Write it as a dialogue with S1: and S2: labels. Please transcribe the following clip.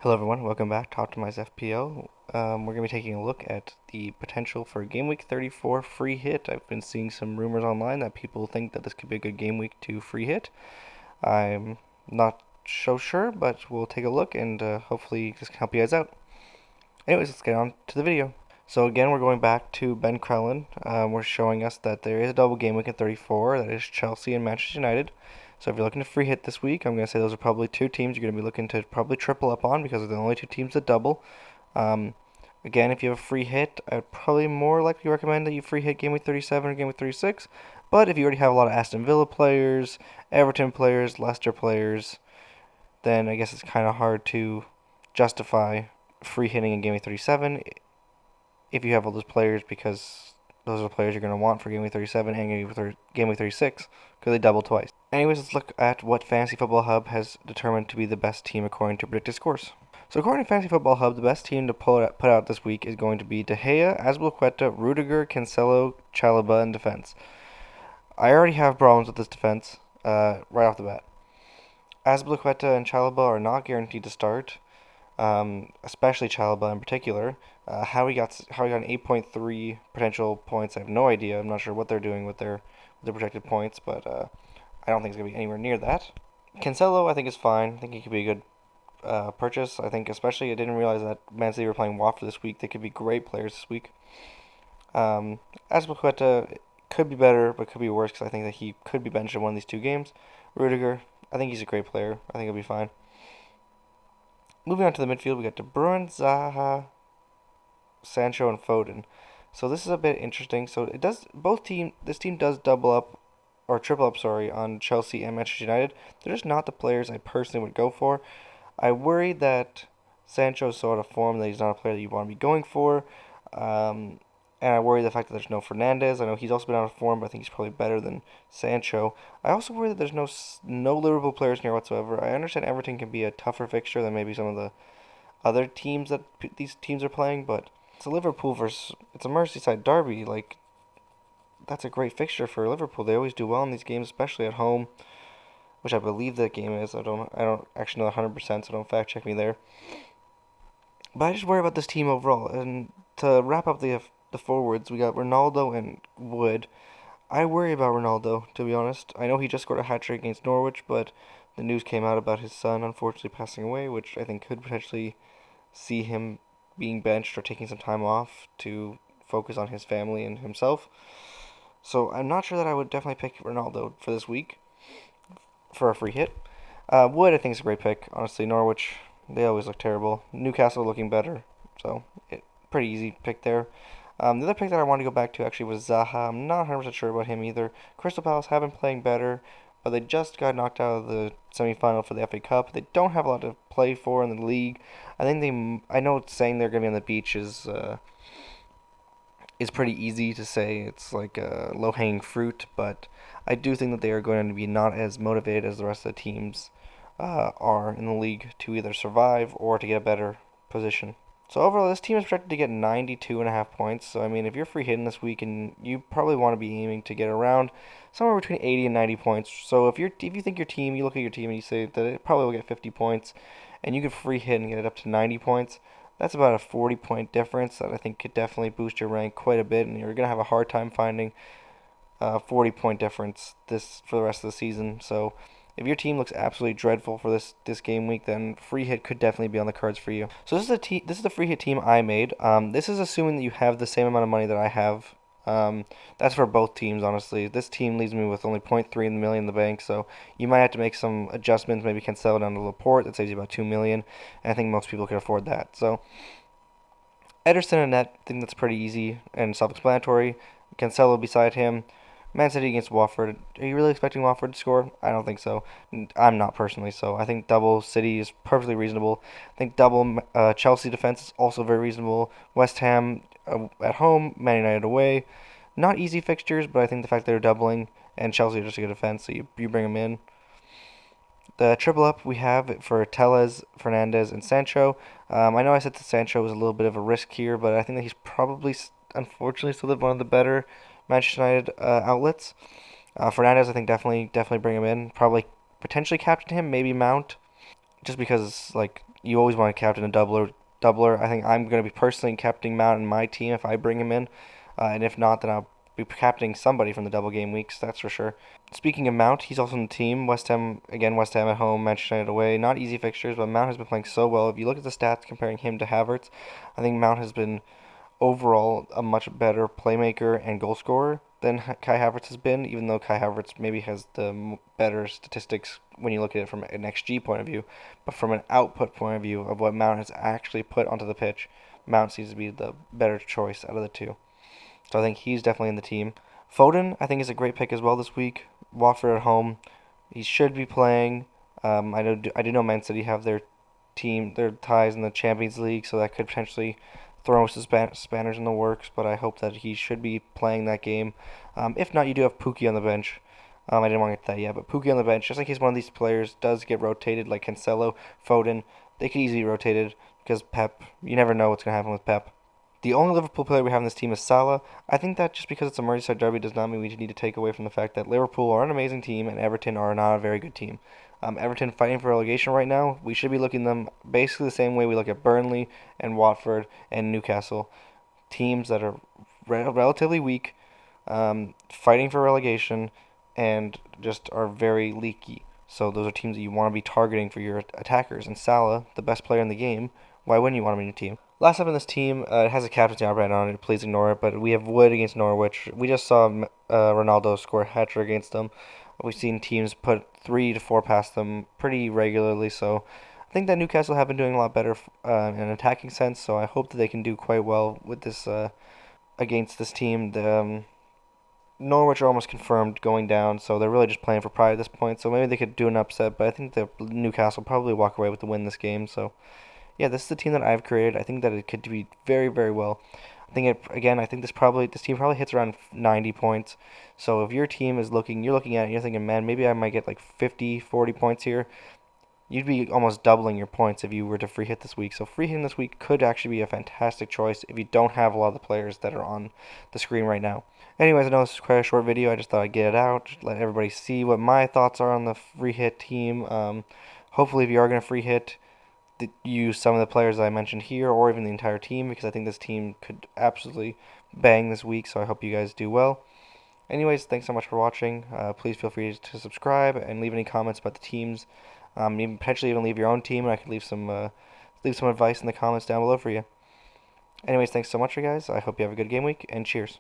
S1: Hello everyone, welcome back to Optimize FPL. We're going to be taking a look at the potential for Game Week 34 free hit. I've been seeing some rumors online that people think that this could be a good game week to free hit. I'm not so sure, but we'll take a look and hopefully this can help you guys out. Anyways, let's get on to the video. So again, we're going back to Ben Crellin. We're showing us that there is a double game week in 34. That is Chelsea and Manchester United. So if you're looking to free hit this week, I'm going to say those are probably two teams you're going to be looking to probably triple up on because they're the only two teams that double. Um, Again, if you have a free hit, I would probably more likely recommend that you free hit Game Week 37 or Game Week 36. But if you already have a lot of Aston Villa players, Everton players, Leicester players, then I guess it's kind of hard to justify free hitting in Game Week 37 if you have all those players because those are the players you're going to want for Game Week 37 and Game Week 36 because they double twice. Anyways, let's look at what Fantasy Football Hub has determined to be the best team according to predicted scores. So according to Fantasy Football Hub, the best team to put out this week is going to be De Gea, Azpilicueta, Rudiger, Cancelo, Chalobah in defense. I already have problems with this defense right off the bat. Azpilicueta and Chalobah are not guaranteed to start, especially Chalobah in particular. How he got an 8.3 potential points, I have no idea. I'm not sure what they're doing with their projected points, but I don't think it's gonna be anywhere near that. Cancelo, I think is fine. I think he could be a good purchase. I think especially I didn't realize that Man City were playing Watford this week. They could be great players this week. Azpilicueta could be better, but could be worse because I think that he could be benched in one of these two games. Rudiger, I think he's a great player. I think he'll be fine. Moving on to the midfield, we got De Bruyne, Zaha, Sancho, and Foden. So this is a bit interesting. So it does this team does double up or triple up, sorry, on Chelsea and Manchester United. They're just not the players I personally would go for. I worry that Sancho's so out of form that he's not a player that you want to be going for. Um, and I worry the fact that there's no Fernandez. I know he's also been out of form, but I think he's probably better than Sancho. I also worry that there's no Liverpool players here whatsoever. I understand Everton can be a tougher fixture than maybe some of the other teams that these teams are playing, but it's a Liverpool versus it's a Merseyside derby. Like that's a great fixture for Liverpool. They always do well in these games, especially at home, which I believe that game is. I don't actually know 100%, so don't fact check me there. But I just worry about this team overall. And to wrap up the forwards, we got Ronaldo and Wood. I worry about Ronaldo, to be honest. I know he just scored a hat trick against Norwich, but the news came out about his son unfortunately passing away, which I think could potentially see him being benched or taking some time off to focus on his family and himself. So I'm not sure that I would definitely pick Ronaldo for this week for a free hit. Wood, I think, is a great pick. Honestly, Norwich, they always look terrible. Newcastle looking better, so pretty easy pick there. The other pick that I wanted to go back to actually was Zaha. I'm not 100% sure about him either. Crystal Palace have been playing better, but they just got knocked out of the semi-final for the FA Cup. They don't have a lot to play for in the league. I think I know saying they're going to be on the beach is pretty easy to say. It's like low-hanging fruit, but I do think that they are going to be not as motivated as the rest of the teams are in the league to either survive or to get a better position. So overall, this team is projected to get 92.5 points. So I mean, if you're free hitting this week, and you probably want to be aiming to get around somewhere between 80 and 90 points. So if you think your team, you look at your team and you say that it probably will get 50 points, and you could free hit and get it up to 90 points. That's about a 40-point difference that I think could definitely boost your rank quite a bit, and you're gonna have a hard time finding a 40-point difference this for the rest of the season. So if your team looks absolutely dreadful for this game week, then free hit could definitely be on the cards for you. So this is the free hit team I made. This is assuming that you have the same amount of money that I have. That's for both teams, honestly. This team leaves me with only point 0.3 million in the bank, so you might have to make some adjustments. Maybe can sell down to Laporte. That saves you about 2 million, and I think most people can afford that. So Ederson and net, I think that's pretty easy and self-explanatory. Cancelo beside him. Man City against Watford. Are you really expecting Watford to score? I don't think so. I'm not personally, so I think double City is perfectly reasonable. I think double Chelsea defense is also very reasonable. West Ham at home, Man United away. Not easy fixtures, but I think the fact that they're doubling and Chelsea are just a good defense, so you bring them in. The triple up we have for Tellez, Fernandez, and Sancho. I know I said that Sancho was a little bit of a risk here, but I think that he's probably, unfortunately, still one of the better Manchester United outlets. Fernandez, I think definitely bring him in. Probably potentially captain him, maybe Mount, just because like You always want to captain a doubler. I think I'm going to be personally captaining Mount in my team if I bring him in, and if not, then I'll be captaining somebody from the double game weeks. That's for sure. Speaking of Mount, he's also in the team. West Ham again. West Ham at home, Manchester United away. Not easy fixtures, but Mount has been playing so well. If you look at the stats comparing him to Havertz, I think Mount has been overall a much better playmaker and goal scorer than Kai Havertz has been, even though Kai Havertz maybe has the better statistics when you look at it from an XG point of view. But from an output point of view of what Mount has actually put onto the pitch, Mount seems to be the better choice out of the two. So I think he's definitely in the team. Foden, I think, is a great pick as well this week. Watford at home. He should be playing. I do know Man City have their ties in the Champions League, so that could potentially throw some spanners in the works. But I hope that he should be playing that game. If not, you do have Pookie on the bench. I didn't want to get to that yet, but Pookie on the bench, just in case one of these players does get rotated, like Cancelo, Foden, they could easily be rotated because Pep. You never know what's gonna happen with Pep. The only Liverpool player we have in this team is Salah. I think that just because it's a Merseyside derby does not mean we need to take away from the fact that Liverpool are an amazing team and Everton are not a very good team. Everton fighting for relegation right now. We should be looking at them basically the same way we look at Burnley and Watford and Newcastle, teams that are relatively weak, fighting for relegation, and just are very leaky. So those are teams that you want to be targeting for your attackers. And Salah, the best player in the game, why wouldn't you want him in your team? Last up in this team, it has a captaincy armband on it. Please ignore it. But we have Wood against Norwich. We just saw Ronaldo score a hat trick against them. We've seen teams put 3 to 4 past them pretty regularly. So I think that Newcastle have been doing a lot better in an attacking sense. So I hope that they can do quite well with this against this team. Norwich are almost confirmed going down, so they're really just playing for pride at this point. So maybe they could do an upset, but I think that Newcastle probably walk away with the win this game. So yeah, this is the team that I've created. I think that it could be very, very well. I think it again. I think this team probably hits around 90 points. So if your team is you're looking at it, you're thinking, man, maybe I might get like 50, 40 points here. You'd be almost doubling your points if you were to free hit this week. So free hitting this week could actually be a fantastic choice if you don't have a lot of the players that are on the screen right now. Anyways, I know this is quite a short video. I just thought I'd get it out, let everybody see what my thoughts are on the free hit team. Hopefully, if you are going to free hit, use some of the players that I mentioned here, or even the entire team, because I think this team could absolutely bang this week. So I hope you guys do well. Anyways, thanks so much for watching. Please feel free to subscribe and leave any comments about the teams. Even potentially even leave your own team, and I could leave some advice in the comments down below for you. Anyways, thanks so much, you guys. I hope you have a good game week, and cheers.